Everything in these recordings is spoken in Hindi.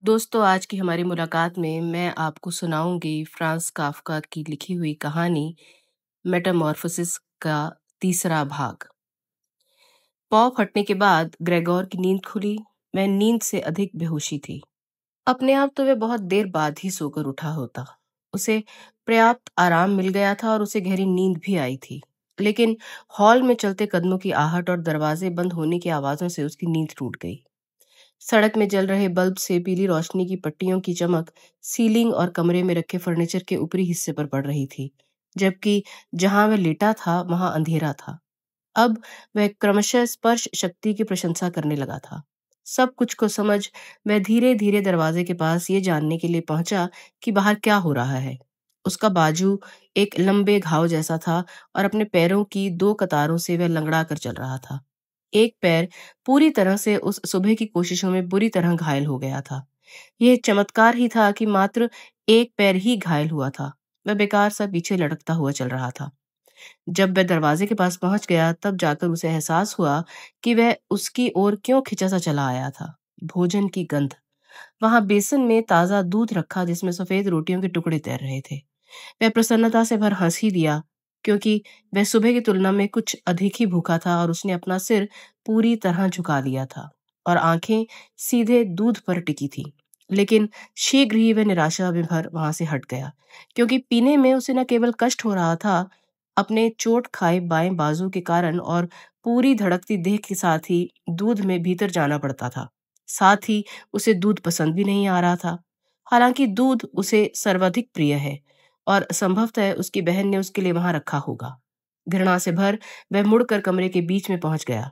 दोस्तों, आज की हमारी मुलाकात में मैं आपको सुनाऊंगी फ्रांस काफ्का की लिखी हुई कहानी मेटामॉर्फोसिस का तीसरा भाग। पौ फटने के बाद ग्रेगोर की नींद खुली। मैं नींद से अधिक बेहोशी थी। अपने आप तो वह बहुत देर बाद ही सोकर उठा होता। उसे पर्याप्त आराम मिल गया था और उसे गहरी नींद भी आई थी। लेकिन हॉल में चलते कदमों की आहट और दरवाजे बंद होने की आवाजों से उसकी नींद टूट गई। सड़क में जल रहे बल्ब से पीली रोशनी की पट्टियों की चमक सीलिंग और कमरे में रखे फर्नीचर के ऊपरी हिस्से पर पड़ रही थी, जबकि जहां वह लेटा था वहां अंधेरा था। अब वह क्रमशः स्पर्श शक्ति की प्रशंसा करने लगा था। सब कुछ को समझ वह धीरे धीरे दरवाजे के पास ये जानने के लिए पहुंचा कि बाहर क्या हो रहा है। उसका बाजू एक लंबे घाव जैसा था और अपने पैरों की दो कतारों से वह लंगड़ा कर चल रहा था। एक पैर पूरी तरह से उस सुबह की कोशिशों में बुरी तरह घायल हो गया था। यह चमत्कार ही था कि मात्र एक पैर ही घायल हुआ था। वह बेकार सा पीछे लटकता हुआ चल रहा था। जब वह दरवाजे के पास पहुंच गया तब जाकर उसे एहसास हुआ कि वह उसकी ओर क्यों खिंचा सा चला आया था। भोजन की गंध। वहां बेसन में ताजा दूध रखा जिसमें सफेद रोटियों के टुकड़े तैर रहे थे। वह प्रसन्नता से भर हंस ही दिया, क्योंकि वह सुबह की तुलना में कुछ अधिक ही भूखा था और उसने अपना सिर पूरी तरह झुका लिया था और आंखें सीधे दूध पर टिकी थी। लेकिन शीघ्र ही वह निराशा में भर वहां से हट गया, क्योंकि पीने में उसे न केवल कष्ट हो रहा था, अपने चोट खाए बाएं बाजू के कारण और पूरी धड़कती देह के साथ ही दूध में भीतर जाना पड़ता था। साथ ही उसे दूध पसंद भी नहीं आ रहा था। हालांकि दूध उसे सर्वाधिक प्रिय है और संभवतः उसकी बहन ने उसके लिए वहां रखा होगा। घृणा से भर वह मुड़कर कमरे के बीच में पहुंच गया।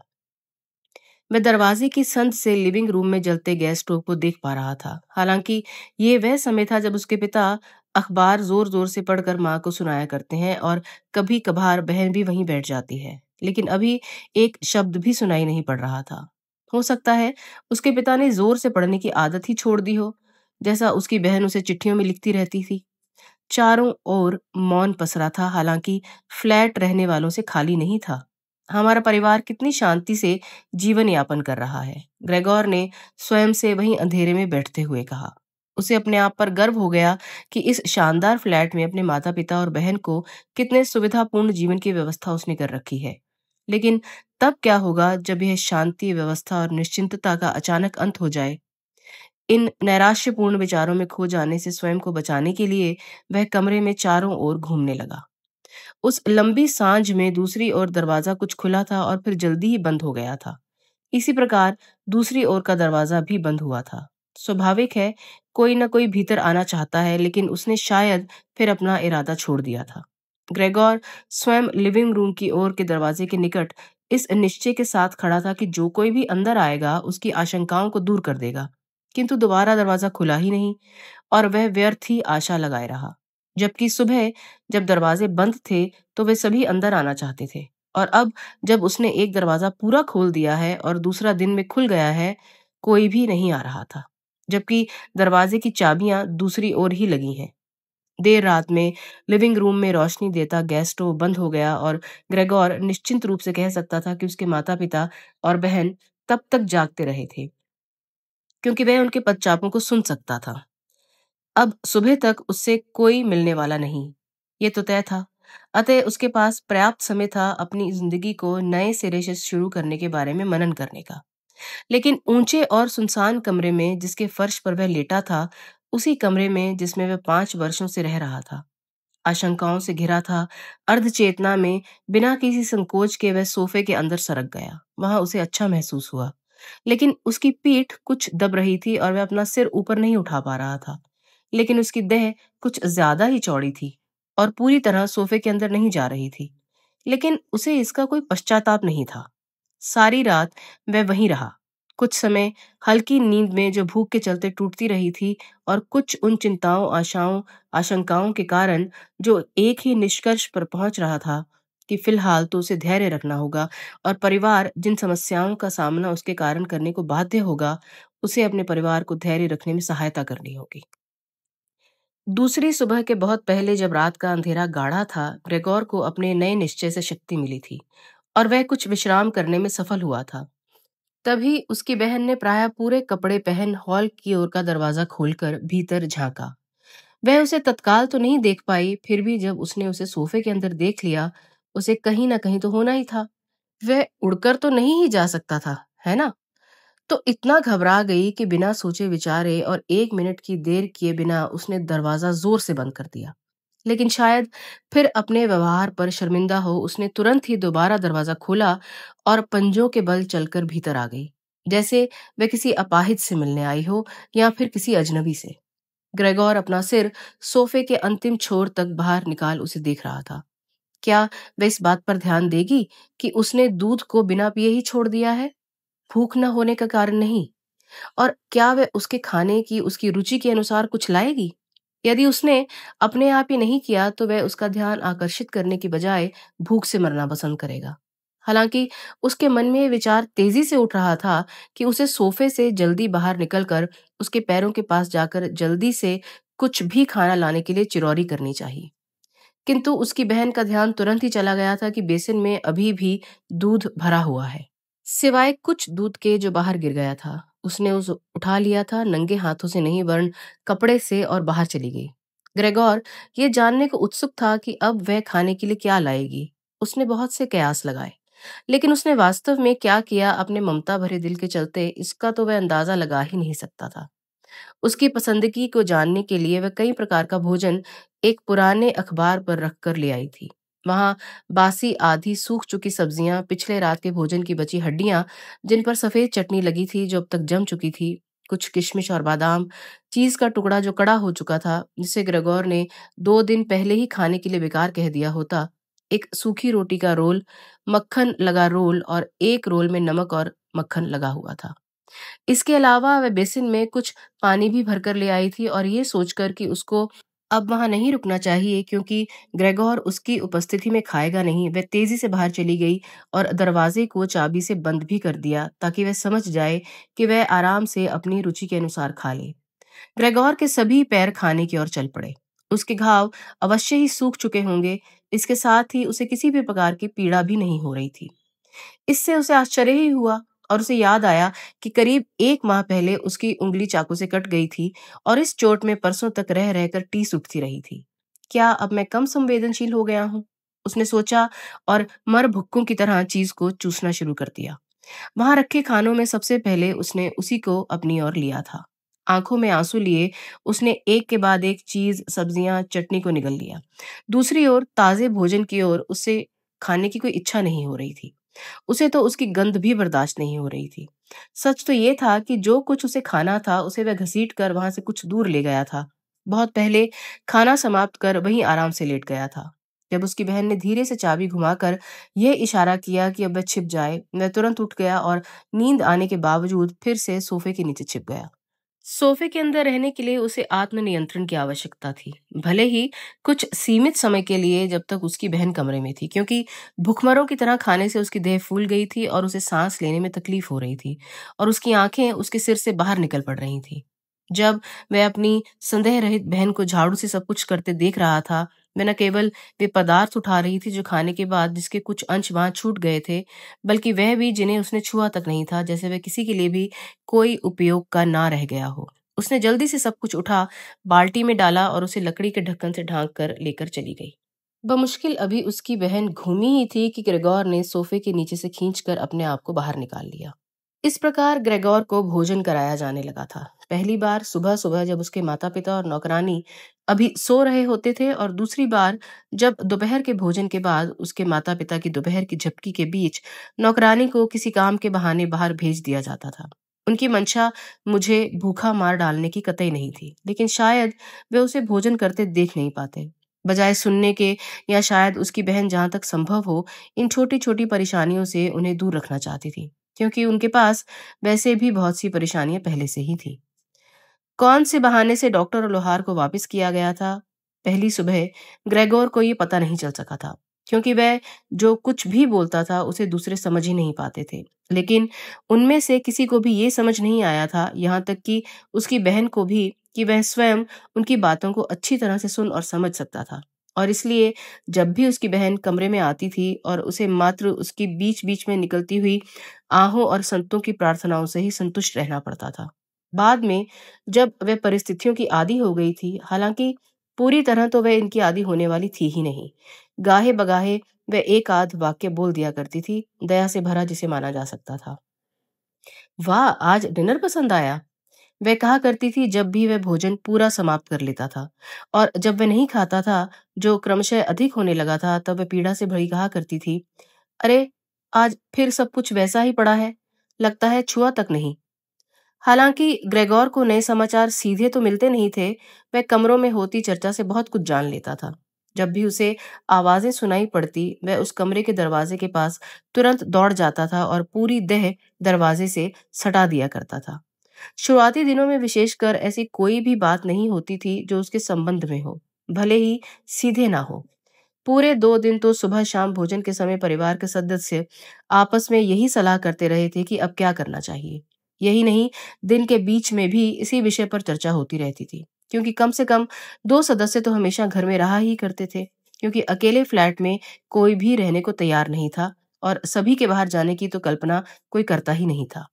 वह दरवाजे की संद से लिविंग रूम में जलते गैस स्टोव को देख पा रहा था। हालांकि ये वह समय था जब उसके पिता अखबार जोर जोर से पढ़कर माँ को सुनाया करते हैं और कभी कभार बहन भी वहीं बैठ जाती है। लेकिन अभी एक शब्द भी सुनाई नहीं पड़ रहा था। हो सकता है उसके पिता ने जोर से पढ़ने की आदत ही छोड़ दी हो, जैसा उसकी बहन उसे चिट्ठियों में लिखती रहती थी। चारों ओर मौन पसरा था। हालांकि फ्लैट रहने वालों से खाली नहीं था। हमारा परिवार कितनी शांति से जीवन यापन कर रहा है, ग्रेगोर ने स्वयं से वहीं अंधेरे में बैठते हुए कहा। उसे अपने आप पर गर्व हो गया कि इस शानदार फ्लैट में अपने माता पिता और बहन को कितने सुविधापूर्ण जीवन की व्यवस्था उसने कर रखी है। लेकिन तब क्या होगा जब यह शांति, व्यवस्था और निश्चिंतता का अचानक अंत हो जाए। इन नैराश्यपूर्ण विचारों में खो जाने से स्वयं को बचाने के लिए वह कमरे में चारों ओर घूमने लगा। उस लंबी सांझ में दूसरी ओर दरवाजा कुछ खुला था और फिर जल्दी ही बंद हो गया था। इसी प्रकार दूसरी ओर का दरवाजा भी बंद हुआ था। स्वाभाविक है, कोई न कोई भीतर आना चाहता है, लेकिन उसने शायद फिर अपना इरादा छोड़ दिया था। ग्रेगोर स्वयं लिविंग रूम की ओर के दरवाजे के निकट इस निश्चय के साथ खड़ा था कि जो कोई भी अंदर आएगा उसकी आशंकाओं को दूर कर देगा। किंतु दोबारा दरवाजा खुला ही नहीं और वह व्यर्थ ही आशा लगाए रहा। जबकि सुबह जब दरवाजे बंद थे तो वे सभी अंदर आना चाहते थे, और अब जब उसने एक दरवाजा पूरा खोल दिया है और दूसरा दिन में खुल गया है, कोई भी नहीं आ रहा था। जबकि दरवाजे की चाबियां दूसरी ओर ही लगी हैं। देर रात में लिविंग रूम में रोशनी देता गैस स्टोव बंद हो गया और ग्रेगोर निश्चिंत रूप से कह सकता था कि उसके माता पिता और बहन तब तक जागते रहे थे, क्योंकि वह उनके पदचापों को सुन सकता था। अब सुबह तक उससे कोई मिलने वाला नहीं, ये तो तय था। अतः उसके पास पर्याप्त समय था अपनी जिंदगी को नए सिरे से शुरू करने के बारे में मनन करने का। लेकिन ऊंचे और सुनसान कमरे में जिसके फर्श पर वह लेटा था, उसी कमरे में जिसमें वह 5 वर्षों से रह रहा था, आशंकाओं से घिरा था, अर्ध चेतना में बिना किसी संकोच के वह सोफे के अंदर सरक गया। वहां उसे अच्छा महसूस हुआ, लेकिन उसकी पीठ कुछ दब रही थी और वह अपना सिर ऊपर नहीं उठा पा रहा था। लेकिन उसकी देह कुछ ज्यादा ही चौड़ी थी और पूरी तरह सोफे के अंदर नहीं जा रही थी। लेकिन उसे इसका कोई पश्चाताप नहीं था। सारी रात वह वहीं रहा। कुछ समय हल्की नींद में जो भूख के चलते टूटती रही थी, और कुछ उन चिंताओं, आशाओं, आशंकाओं के कारण जो एक ही निष्कर्ष पर पहुंच रहा था कि फिलहाल तो उसे धैर्य रखना होगा और परिवार जिन समस्याओं का सामना उसके कारण करने को बाध्य होगा, उसे अपने परिवार को धैर्य रखने में सहायता करनी होगी। दूसरी सुबह के बहुत पहले जब रात का अंधेरा गाढ़ा था, ग्रेगोर को अपने नए निश्चय से शक्ति मिली थी और वह कुछ विश्राम करने में सफल हुआ था। तभी उसकी बहन ने प्रायः पूरे कपड़े पहन हॉल की ओर का दरवाजा खोलकर भीतर झांका। वह उसे तत्काल तो नहीं देख पाई, फिर भी जब उसने उसे सोफे के अंदर देख लिया, उसे कहीं ना कहीं तो होना ही था। वह उड़कर तो नहीं ही जा सकता था, है ना? तो इतना घबरा गई कि बिना सोचे विचारे और 1 मिनट की देर किए बिना उसने दरवाजा जोर से बंद कर दिया। लेकिन शायद फिर अपने व्यवहार पर शर्मिंदा हो, उसने तुरंत ही दोबारा दरवाजा खोला और पंजों के बल चलकर भीतर आ गई, जैसे वह किसी अपाहिज से मिलने आई हो या फिर किसी अजनबी से। ग्रेगोर अपना सिर सोफे के अंतिम छोर तक बाहर निकाल उसे देख रहा था। क्या वह इस बात पर ध्यान देगी कि उसने दूध को बिना पिए ही छोड़ दिया है, भूख न होने का कारण नहीं? और क्या वह उसके खाने की उसकी रुचि के अनुसार कुछ लाएगी? यदि उसने अपने आप ही नहीं किया तो वह उसका ध्यान आकर्षित करने की बजाय भूख से मरना पसंद करेगा। हालांकि उसके मन में यह विचार तेजी से उठ रहा था कि उसे सोफे से जल्दी बाहर निकलकर उसके पैरों के पास जाकर जल्दी से कुछ भी खाना लाने के लिए चिरौरी करनी चाहिए। किंतु उसकी बहन का ध्यान तुरंत ही चला गया था कि बेसिन में अभी भी दूध भरा हुआ है, सिवाय कुछ दूध के जो बाहर गिर गया था। उसने उस उठा लिया था, नंगे हाथों से नहीं वरन कपड़े से, और बाहर चली गई। ग्रेगोर ये जानने को उत्सुक था कि अब वह खाने के लिए क्या लाएगी। उसने बहुत से कयास लगाए, लेकिन उसने वास्तव में क्या किया अपने ममता भरे दिल के चलते, इसका तो वह अंदाजा लगा ही नहीं सकता था। उसकी पसंदगी को जानने के लिए वह कई प्रकार का भोजन एक पुराने अखबार पर रखकर ले आई थी। वहां बासी आधी सूख चुकी सब्जियां, पिछले रात के भोजन की बची हड्डियां जिन पर सफेद चटनी लगी थी जो अब तक जम चुकी थी, कुछ किशमिश और बादाम, चीज का टुकड़ा जो कड़ा हो चुका था, जिसे ग्रेगोर ने 2 दिन पहले ही खाने के लिए बेकार कह दिया होता, एक सूखी रोटी का रोल, मक्खन लगा रोल, और एक रोल में नमक और मक्खन लगा हुआ था। इसके अलावा वह बेसिन में कुछ पानी भी भरकर ले आई थी, और ये सोचकर कि उसको अब वहां नहीं रुकना चाहिए क्योंकि ग्रेगोर उसकी उपस्थिति में खाएगा नहीं, वह तेजी से बाहर चली गई और दरवाजे को चाबी से बंद भी कर दिया ताकि वह समझ जाए कि वह आराम से अपनी रुचि के अनुसार खा ले। ग्रेगोर के सभी पैर खाने की ओर चल पड़े। उसके घाव अवश्य ही सूख चुके होंगे, इसके साथ ही उसे किसी भी प्रकार की पीड़ा भी नहीं हो रही थी। इससे उसे आश्चर्य ही हुआ, और उसे याद आया कि करीब 1 माह पहले उसकी उंगली चाकू से कट गई थी और इस चोट में परसों तक रह रहकर टीस उठती रही थी। क्या अब मैं कम संवेदनशील हो गया हूँ? उसने सोचा, और मर भुक्कों की तरह चीज को चूसना शुरू कर दिया। वहां रखे खानों में सबसे पहले उसने उसी को अपनी ओर लिया था। आंखों में आंसू लिए उसने एक के बाद एक चीज, सब्जियां, चटनी को निगल लिया। दूसरी ओर ताजे भोजन की ओर उसे खाने की कोई इच्छा नहीं हो रही थी। उसे तो उसकी गंध भी बर्दाश्त नहीं हो रही थी। सच तो ये था कि जो कुछ उसे खाना था उसे वह घसीट कर वहां से कुछ दूर ले गया था। बहुत पहले खाना समाप्त कर वहीं आराम से लेट गया था। जब उसकी बहन ने धीरे से चाबी घुमाकर यह इशारा किया कि अब वह छिप जाए, वह तुरंत उठ गया और नींद आने के बावजूद फिर से सोफे के नीचे छिप गया। सोफे के अंदर रहने के लिए उसे आत्मनियंत्रण की आवश्यकता थी, भले ही कुछ सीमित समय के लिए, जब तक उसकी बहन कमरे में थी, क्योंकि भुखमरों की तरह खाने से उसकी देह फूल गई थी और उसे सांस लेने में तकलीफ हो रही थी, और उसकी आंखें उसके सिर से बाहर निकल पड़ रही थी। जब वह अपनी संदेह रहित बहन को झाड़ू से सब कुछ करते देख रहा था, वह न केवल वे पदार्थ उठा रही थी जो खाने के बाद जिसके कुछ अंश वहां छूट गए थे, बल्कि वह भी जिन्हें उसने छुआ तक नहीं था, जैसे वह किसी के लिए भी कोई उपयोग का ना रह गया हो। उसने जल्दी से सब कुछ उठा, बाल्टी में डाला और उसे लकड़ी के ढक्कन से ढांक कर लेकर चली गई। बमुश्किल अभी उसकी बहन घूमी ही थी कि ग्रेगोर ने सोफे के नीचे से खींचकर अपने आप को बाहर निकाल लिया। इस प्रकार ग्रेगोर को भोजन कराया जाने लगा था। पहली बार सुबह सुबह जब उसके माता पिता और नौकरानी अभी सो रहे होते थे, और दूसरी बार जब दोपहर के भोजन के बाद उसके माता पिता की दोपहर की झपकी के बीच नौकरानी को किसी काम के बहाने बाहर भेज दिया जाता था। उनकी मंशा मुझे भूखा मार डालने की कतई नहीं थी, लेकिन शायद वे उसे भोजन करते देख नहीं पाते। बजाय सुनने के, या शायद उसकी बहन जहां तक संभव हो इन छोटी छोटी परेशानियों से उन्हें दूर रखना चाहती थी, क्योंकि उनके पास वैसे भी बहुत सी परेशानियां पहले से ही थी। कौन से बहाने से डॉक्टर और लोहार को वापस किया गया था, पहली सुबह ग्रेगोर को ये पता नहीं चल सका था, क्योंकि वह जो कुछ भी बोलता था उसे दूसरे समझ ही नहीं पाते थे। लेकिन उनमें से किसी को भी ये समझ नहीं आया था, यहाँ तक कि उसकी बहन को भी, कि वह स्वयं उनकी बातों को अच्छी तरह से सुन और समझ सकता था। और इसलिए जब भी उसकी बहन कमरे में आती थी और उसे मात्र उसकी बीच बीच में निकलती हुई आहों और संतों की प्रार्थनाओं से ही संतुष्ट रहना पड़ता था। बाद में जब वह परिस्थितियों की आदी हो गई थी, हालांकि पूरी तरह तो वह इनकी आदी होने वाली थी ही नहीं, गाहे बगाहे वह एक आध वाक्य बोल दिया करती थी, दया से भरा जिसे माना जा सकता था। वाह, आज डिनर पसंद आया, वह कहा करती थी जब भी वह भोजन पूरा समाप्त कर लेता था। और जब वह नहीं खाता था, जो क्रमशः अधिक होने लगा था, तब वह पीड़ा से भरी कहा करती थी, अरे, आज फिर सब कुछ वैसा ही पड़ा है, लगता है छुआ तक नहीं। हालांकि ग्रेगोर को नए समाचार सीधे तो मिलते नहीं थे, वह कमरों में होती चर्चा से बहुत कुछ जान लेता था। जब भी उसे आवाजें सुनाई पड़ती, वह उस कमरे के दरवाजे के पास तुरंत दौड़ जाता था और पूरी देह दरवाजे से सटा दिया करता था। शुरुआती दिनों में विशेषकर ऐसी कोई भी बात नहीं होती थी जो उसके संबंध में हो, भले ही सीधे ना हो। पूरे 2 दिन तो सुबह शाम भोजन के समय परिवार के सदस्य आपस में यही सलाह करते रहे थे कि अब क्या करना चाहिए। यही नहीं, दिन के बीच में भी इसी विषय पर चर्चा होती रहती थी, क्योंकि कम से कम 2 सदस्य तो हमेशा घर में रहा ही करते थे, क्योंकि अकेले फ्लैट में कोई भी रहने को तैयार नहीं था और सभी के बाहर जाने की तो कल्पना कोई करता ही नहीं था।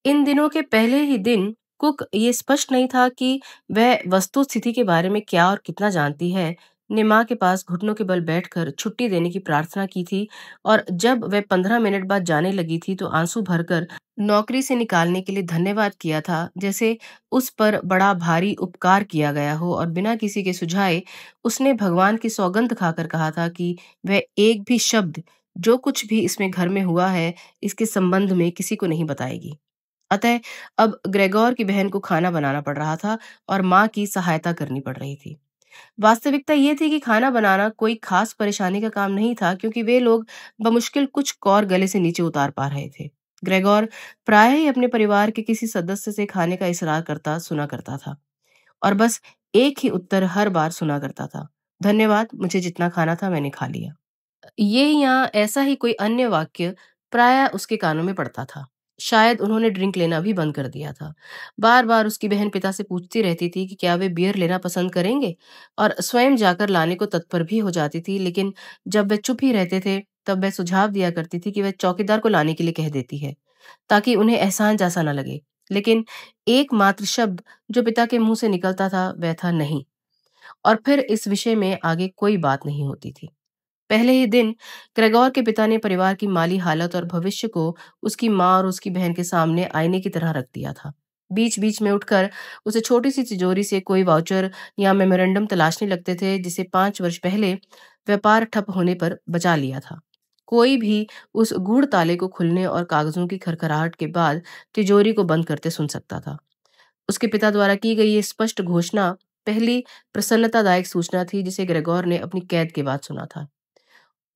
इन दिनों के पहले ही दिन कुक ये स्पष्ट नहीं था कि वह वस्तु स्थिति के बारे में क्या और कितना जानती है, ने माँ के पास घुटनों के बल बैठकर छुट्टी देने की प्रार्थना की थी। और जब वह 15 मिनट बाद जाने लगी थी तो आंसू भरकर नौकरी से निकालने के लिए धन्यवाद किया था, जैसे उस पर बड़ा भारी उपकार किया गया हो। और बिना किसी के सुझाए उसने भगवान की सौगंध खाकर कहा था कि वह एक भी शब्द, जो कुछ भी इसमें घर में हुआ है, इसके संबंध में किसी को नहीं बताएगी। अतः अब ग्रेगोर की बहन को खाना बनाना पड़ रहा था और माँ की सहायता करनी पड़ रही थी। वास्तविकता ये थी कि खाना बनाना कोई खास परेशानी का काम नहीं था, क्योंकि वे लोग बमुश्किल कुछ कौर गले से नीचे उतार पा रहे थे। ग्रेगोर प्राय ही अपने परिवार के किसी सदस्य से खाने का इसरार करता सुना करता था, और बस एक ही उत्तर हर बार सुना करता था, धन्यवाद, मुझे जितना खाना था मैंने खा लिया। ये या ऐसा ही कोई अन्य वाक्य प्रायः उसके कानों में पड़ता था। शायद उन्होंने ड्रिंक लेना भी बंद कर दिया था। बार बार उसकी बहन पिता से पूछती रहती थी कि क्या वे बियर लेना पसंद करेंगे, और स्वयं जाकर लाने को तत्पर भी हो जाती थी। लेकिन जब वे चुप ही रहते थे, तब वह सुझाव दिया करती थी कि वह चौकीदार को लाने के लिए कह देती है, ताकि उन्हें एहसान जैसा न लगे। लेकिन एकमात्र शब्द जो पिता के मुंह से निकलता था वह था नहीं, और फिर इस विषय में आगे कोई बात नहीं होती थी। पहले ही दिन ग्रेगोर के पिता ने परिवार की माली हालत और भविष्य को उसकी माँ और उसकी बहन के सामने आईने की तरह रख दिया था। बीच बीच में उठकर उसे छोटी सी तिजोरी से कोई वाउचर या मेमोरेंडम तलाशने लगते थे, जिसे 5 वर्ष पहले व्यापार ठप होने पर बचा लिया था। कोई भी उस गूढ़ ताले को खुलने और कागजों की खरखराहट के बाद तिजोरी को बंद करते सुन सकता था। उसके पिता द्वारा की गई ये स्पष्ट घोषणा पहली प्रसन्नतादायक सूचना थी जिसे ग्रेगोर ने अपनी कैद के बाद सुना था।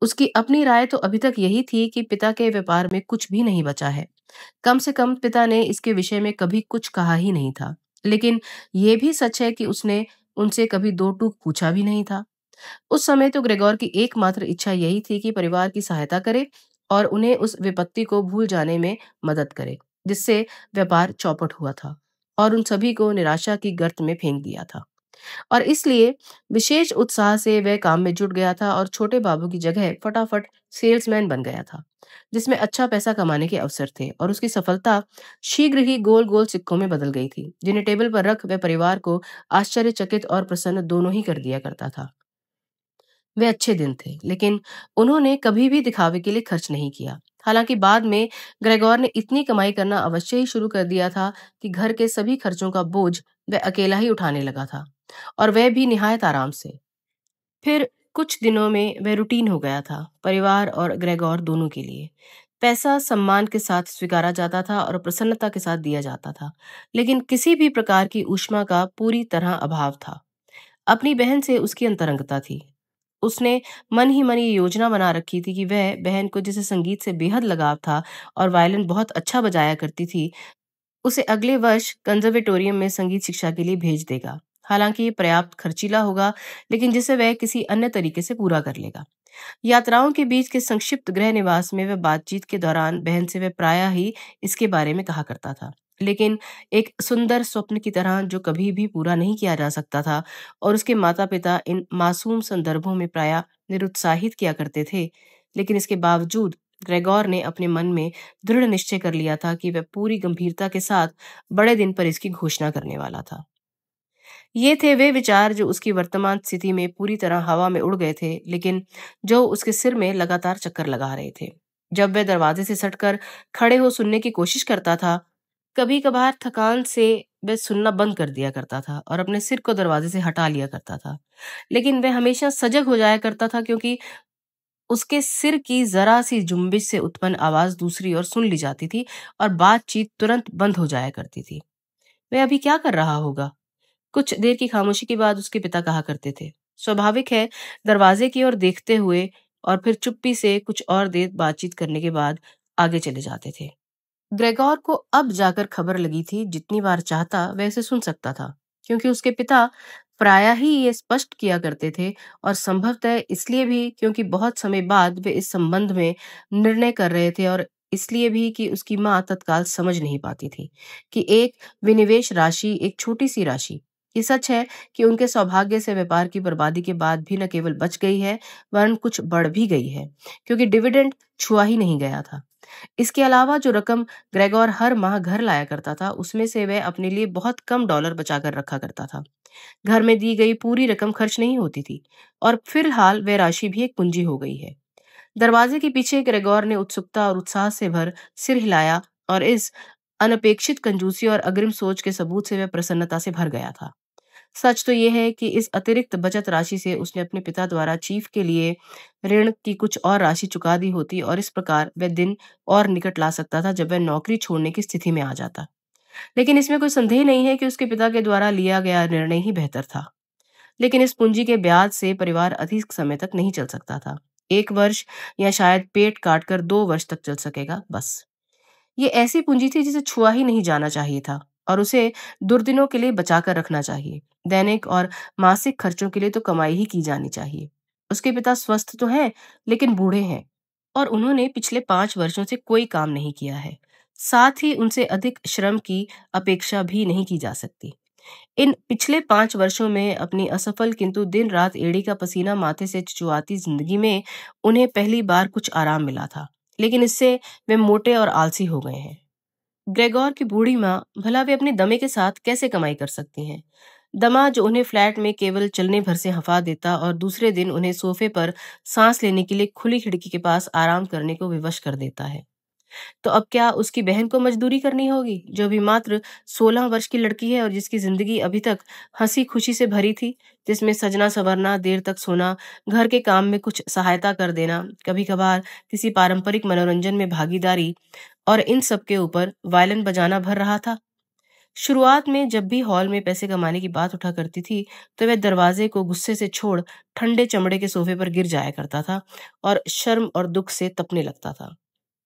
उसकी अपनी राय तो अभी तक यही थी कि पिता के व्यापार में कुछ भी नहीं बचा है। कम से कम पिता ने इसके विषय में कभी कुछ कहा ही नहीं था। लेकिन यह भी सच है कि उसने उनसे कभी दो टूक पूछा भी नहीं था। उस समय तो ग्रेगोर की एकमात्र इच्छा यही थी कि परिवार की सहायता करे और उन्हें उस विपत्ति को भूल जाने में मदद करे, जिससे व्यापार चौपट हुआ था और उन सभी को निराशा की गर्त में फेंक दिया था। और इसलिए विशेष उत्साह से वह काम में जुट गया था और छोटे बाबू की जगह फटाफट सेल्समैन बन गया था, जिसमें अच्छा पैसा कमाने के अवसर थे। और उसकी सफलता शीघ्र ही गोल गोल सिक्कों में बदल गई थी, जिन्हें टेबल पर रख वह परिवार को आश्चर्यचकित और प्रसन्न दोनों ही कर दिया करता था। वे अच्छे दिन थे, लेकिन उन्होंने कभी भी दिखावे के लिए खर्च नहीं किया। हालांकि बाद में ग्रेगोर ने इतनी कमाई करना अवश्य ही शुरू कर दिया था कि घर के सभी खर्चों का बोझ वह अकेला ही उठाने लगा था, और वह भी निहायत आराम से। फिर कुछ दिनों में वह रूटीन हो गया था, परिवार और ग्रेगोर दोनों के लिए। पैसा सम्मान के साथ स्वीकारा जाता था और प्रसन्नता के साथ दिया जाता था, लेकिन किसी भी प्रकार की ऊष्मा का पूरी तरह अभाव था। अपनी बहन से उसकी अंतरंगता थी। उसने मन ही मन ये योजना बना रखी थी कि वह बहन को, जिसे संगीत से बेहद लगाव था और वायलिन बहुत अच्छा बजाया करती थी, उसे अगले वर्ष कंजर्वेटोरियम में संगीत शिक्षा के लिए भेज देगा। हालांकि ये पर्याप्त खर्चीला होगा, लेकिन जिसे वह किसी अन्य तरीके से पूरा कर लेगा। यात्राओं के बीच के संक्षिप्त गृह निवास में वह बातचीत के दौरान बहन से वह प्रायः ही इसके बारे में कहा करता था। लेकिन एक सुंदर स्वप्न की तरह जो कभी भी पूरा नहीं किया जा सकता था, और उसके माता पिता इन मासूम संदर्भों में प्रायः निरुत्साहित किया करते थे। लेकिन इसके बावजूद ग्रेगोर ने अपने मन में दृढ़ निश्चय कर लिया था कि वह पूरी गंभीरता के साथ बड़े दिन पर इसकी घोषणा करने वाला था। ये थे वे विचार जो उसकी वर्तमान स्थिति में पूरी तरह हवा में उड़ गए थे, लेकिन जो उसके सिर में लगातार चक्कर लगा रहे थे। जब वह दरवाजे से सटकर खड़े हो सुनने की कोशिश करता था, कभी कभार थकान से वह सुनना बंद कर दिया करता था और अपने सिर को दरवाजे से हटा लिया करता था। लेकिन वह हमेशा सजग हो जाया करता था, क्योंकि उसके सिर की जरा सी जुम्बिश से उत्पन्न आवाज दूसरी ओर सुन ली जाती थी और बातचीत तुरंत बंद हो जाया करती थी। वह अभी क्या कर रहा होगा? कुछ देर की खामोशी के बाद उसके पिता कहा करते थे, स्वाभाविक है, दरवाजे की ओर देखते हुए, और फिर चुप्पी से कुछ और देर बातचीत करने के बाद आगे चले जाते थे। ग्रेगोर को अब जाकर खबर लगी थी, जितनी बार चाहता वैसे सुन सकता था, क्योंकि उसके पिता प्रायः ही ये स्पष्ट किया करते थे, और संभवतः इसलिए भी क्योंकि बहुत समय बाद वे इस संबंध में निर्णय कर रहे थे, और इसलिए भी कि उसकी माँ तत्काल समझ नहीं पाती थी कि एक विनिवेश राशि एक छोटी सी राशि, ये सच है कि उनके सौभाग्य से व्यापार की बर्बादी के बाद भी न केवल बच गई है, वरन कुछ बढ़ भी गई है, क्योंकि डिविडेंड छुआ ही नहीं गया था। इसके अलावा जो रकम ग्रेगोर हर माह घर लाया करता था, उसमें से वह अपने लिए बहुत कम डॉलर बचाकर रखा करता था। घर में दी गई पूरी रकम खर्च नहीं होती थी, और फिलहाल वह राशि भी एक पूंजी हो गई है। दरवाजे के पीछे ग्रेगोर ने उत्सुकता और उत्साह से भर सिर हिलाया, और इस अनपेक्षित कंजूसी और अग्रिम सोच के सबूत से वह प्रसन्नता से भर गया था। सच तो यह है कि इस अतिरिक्त बचत राशि से उसने अपने पिता द्वारा चीफ के लिए ऋण की कुछ और राशि चुका दी होती, और इस प्रकार वह दिन और निकट ला सकता था जब वह नौकरी छोड़ने की स्थिति में आ जाता। लेकिन इसमें कोई संदेह नहीं है कि उसके पिता के द्वारा लिया गया निर्णय ही बेहतर था। लेकिन इस पूंजी के ब्याज से परिवार अधिक समय तक नहीं चल सकता था। 1 वर्ष, या शायद पेट काटकर 2 वर्ष तक चल सकेगा, बस। ये ऐसी पूंजी थी जिसे छुआ ही नहीं जाना चाहिए था, और उसे दुर्दिनों के लिए बचाकर रखना चाहिए। दैनिक और मासिक खर्चों के लिए तो कमाई ही की जानी चाहिए। उसके पिता स्वस्थ तो हैं, लेकिन बूढ़े हैं, और उन्होंने पिछले 5 वर्षों से कोई काम नहीं किया है। साथ ही उनसे अधिक श्रम की अपेक्षा भी नहीं की जा सकती। इन पिछले 5 वर्षों में अपनी असफल किंतु दिन रात एड़ी का पसीना माथे से चुचुआती जिंदगी में उन्हें पहली बार कुछ आराम मिला था, लेकिन इससे वे मोटे और आलसी हो गए हैं। ग्रेगोर की बूढ़ी माँ, भला वे अपने दमे के साथ कैसे कमाई कर सकती हैं? दमा जो उन्हें फ्लैट में केवल चलने भर से हंफा देता और दूसरे दिन उन्हें सोफे पर सांस लेने के लिए खुली खिड़की के पास आराम करने को विवश कर देता है। तो अब क्या उसकी बहन को मजदूरी करनी होगी, जो अभी मात्र 16 वर्ष की लड़की है और जिसकी जिंदगी अभी तक हंसी खुशी से भरी थी, जिसमें सजना संवरना, देर तक सोना, घर के काम में कुछ सहायता कर देना, कभी कभार किसी पारंपरिक मनोरंजन में भागीदारी, और इन सब के ऊपर वायलिन बजाना भर रहा था। शुरुआत में जब भी हॉल में पैसे कमाने की बात उठा करती थी, तो वह दरवाजे को गुस्से से छोड़ ठंडे चमड़े के सोफे पर गिर जाया करता था और शर्म और दुख से तपने लगता था।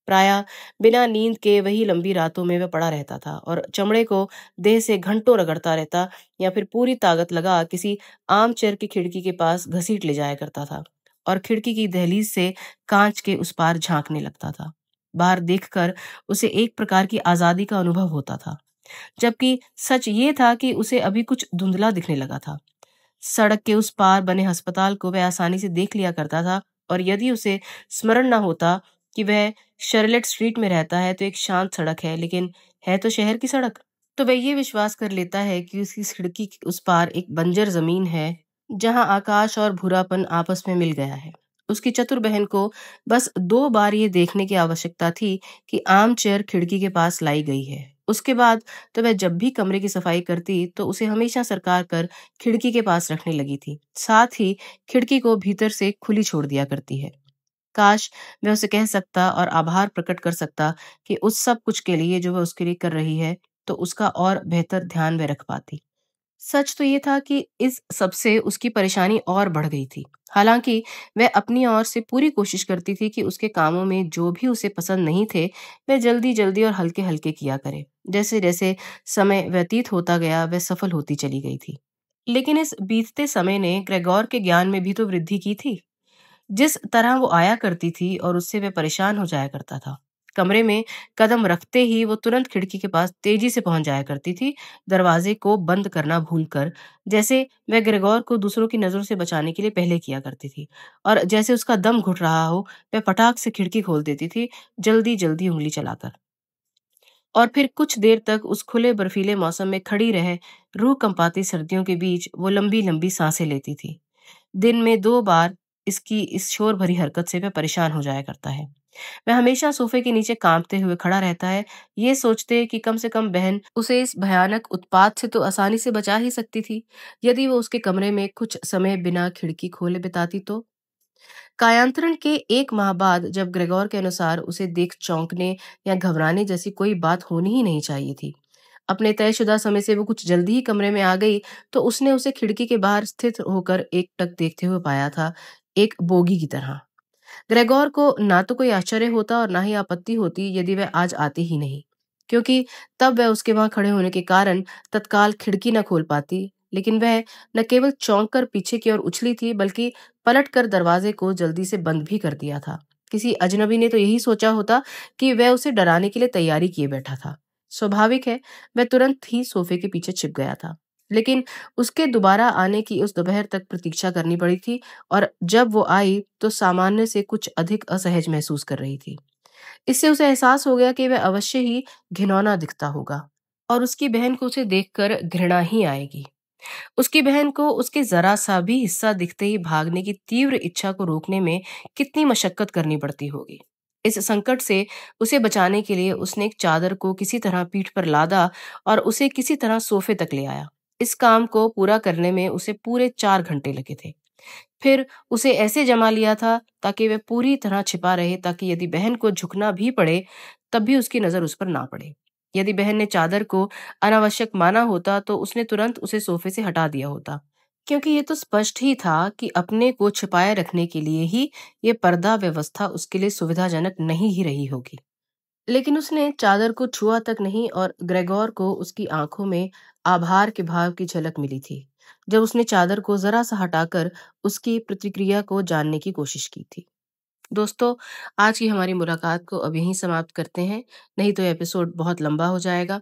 प्रायः बिना नींद के वही लंबी रातों में वह पड़ा रहता था और चमड़े को देह से घंटों रगड़ता रहता, या फिर पूरी ताकत लगा किसी आम चेयर की खिड़की के पास घसीट ले जाया करता था और खिड़की की दहलीज से कांच के उस पार झांकने लगता था। बाहर देखकर उसे एक प्रकार की आजादी का अनुभव होता था, जबकि सच ये था कि उसे अभी कुछ धुंधला दिखने लगा था। सड़क के उस पार बने अस्पताल को वह आसानी से देख लिया करता था, और यदि उसे स्मरण न होता कि वह शर्लेट स्ट्रीट में रहता है, तो एक शांत सड़क है, लेकिन है तो शहर की सड़क, तो वह ये विश्वास कर लेता है कि उसकी खिड़की के उस पार एक बंजर जमीन है, जहां आकाश और भूरापन आपस में मिल गया है। उसकी चतुर बहन को बस 2 बार ये देखने की आवश्यकता थी कि आम चेयर खिड़की के पास लाई गई है। उसके बाद तो वह जब भी कमरे की सफाई करती, तो उसे हमेशा सरकार कर खिड़की के पास रखने लगी थी, साथ ही खिड़की को भीतर से खुली छोड़ दिया करती है। काश वह उसे कह सकता और आभार प्रकट कर सकता कि उस सब कुछ के लिए जो वह उसके लिए कर रही है, तो उसका और बेहतर ध्यान वह रख पाती। सच तो ये था कि इस सबसे उसकी परेशानी और बढ़ गई थी। हालांकि वह अपनी ओर से पूरी कोशिश करती थी कि उसके कामों में जो भी उसे पसंद नहीं थे, वह जल्दी जल्दी और हल्के हल्के किया करे। जैसे जैसे समय व्यतीत होता गया, वह सफल होती चली गई थी। लेकिन इस बीतते समय ने ग्रेगोर के ज्ञान में भी तो वृद्धि की थी। जिस तरह वो आया करती थी और उससे वह परेशान हो जाया करता था, कमरे में कदम रखते ही वो तुरंत खिड़की के पास तेजी से पहुंच जाया करती थी, दरवाजे को बंद करना भूलकर, जैसे वह ग्रेगोर को दूसरों की नजरों से बचाने के लिए पहले किया करती थी। और जैसे उसका दम घुट रहा हो, वह फटाक से खिड़की खोल देती थी, जल्दी जल्दी उंगली चलाकर। और फिर कुछ देर तक उस खुले बर्फीले मौसम में खड़ी रह रूह कंपाती सर्दियों के बीच वो लंबी लंबी सांसें लेती थी। दिन में 2 बार इसकी इस शोर भरी हरकत से वह परेशान हो जाया करता है। वह हमेशा सोफे के नीचे कांपते हुए खड़ा रहता है, ये सोचते कि कम से कम बहन उसे इस भयानक उत्पात से तो आसानी से बचा ही सकती थी, यदि वो उसके कमरे में कुछ समय बिना खिड़की खोले बिताती तो। कायांतरण के 1 माह बाद, जब ग्रेगोर के अनुसार उसे देख चौंकने या घबराने जैसी कोई बात होनी ही नहीं चाहिए थी, अपने तयशुदा समय से वो कुछ जल्दी ही कमरे में आ गई, तो उसने उसे खिड़की के बाहर स्थित होकर एकटक देखते हुए पाया था, एक बोगी की तरह। ग्रेगोर को ना तो कोई आश्चर्य होता और ना ही आपत्ति होती यदि वह आज आती ही नहीं, क्योंकि तब वह उसके वहां खड़े होने के कारण तत्काल खिड़की न खोल पाती। लेकिन वह न केवल चौंक कर पीछे की ओर उछली थी, बल्कि पलट कर दरवाजे को जल्दी से बंद भी कर दिया था। किसी अजनबी ने तो यही सोचा होता कि वह उसे डराने के लिए तैयारी किए बैठा था। स्वाभाविक है, वह तुरंत ही सोफे के पीछे छिप गया था। लेकिन उसके दोबारा आने की उस दोपहर तक प्रतीक्षा करनी पड़ी थी, और जब वो आई तो सामान्य से कुछ अधिक असहज महसूस कर रही थी। इससे उसे एहसास हो गया कि वह अवश्य ही घिनौना दिखता होगा, और उसकी बहन को उसे देखकर घृणा ही आएगी। उसकी बहन को उसके जरा सा भी हिस्सा दिखते ही भागने की तीव्र इच्छा को रोकने में कितनी मशक्कत करनी पड़ती होगी। इस संकट से उसे बचाने के लिए उसने एक चादर को किसी तरह पीठ पर लादा और उसे किसी तरह सोफे तक ले आया। इस काम को पूरा करने में उसे पूरे 4 घंटे लगे थे। फिर उसे ऐसे जमा लिया था ताकि वह पूरी तरह छिपा रहे, ताकि यदि बहन को झुकना भी पड़े तब भी उसकी नजर उस पर ना पड़े। यदि बहन ने चादर को अनावश्यक माना होता तो उसने तुरंत उसे सोफे से हटा दिया होता, क्योंकि ये तो स्पष्ट ही था कि अपने को छिपाए रखने के लिए ही ये पर्दा व्यवस्था उसके लिए सुविधाजनक नहीं ही रही होगी। लेकिन उसने चादर को छुआ तक नहीं, और ग्रेगोर को उसकी आंखों में आभार के भाव की झलक मिली थी जब उसने चादर को जरा सा हटाकर उसकी प्रतिक्रिया को जानने की कोशिश की थी। दोस्तों, आज की हमारी मुलाकात को अब यहीं समाप्त करते हैं, नहीं तो एपिसोड बहुत लंबा हो जाएगा।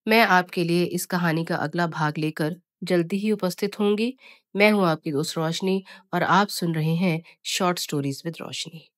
मैं आपके लिए इस कहानी का अगला भाग लेकर जल्दी ही उपस्थित होंगी। मैं हूं आपकी दोस्त रोशनी, और आप सुन रहे हैं शॉर्ट स्टोरीज विद रोशनी।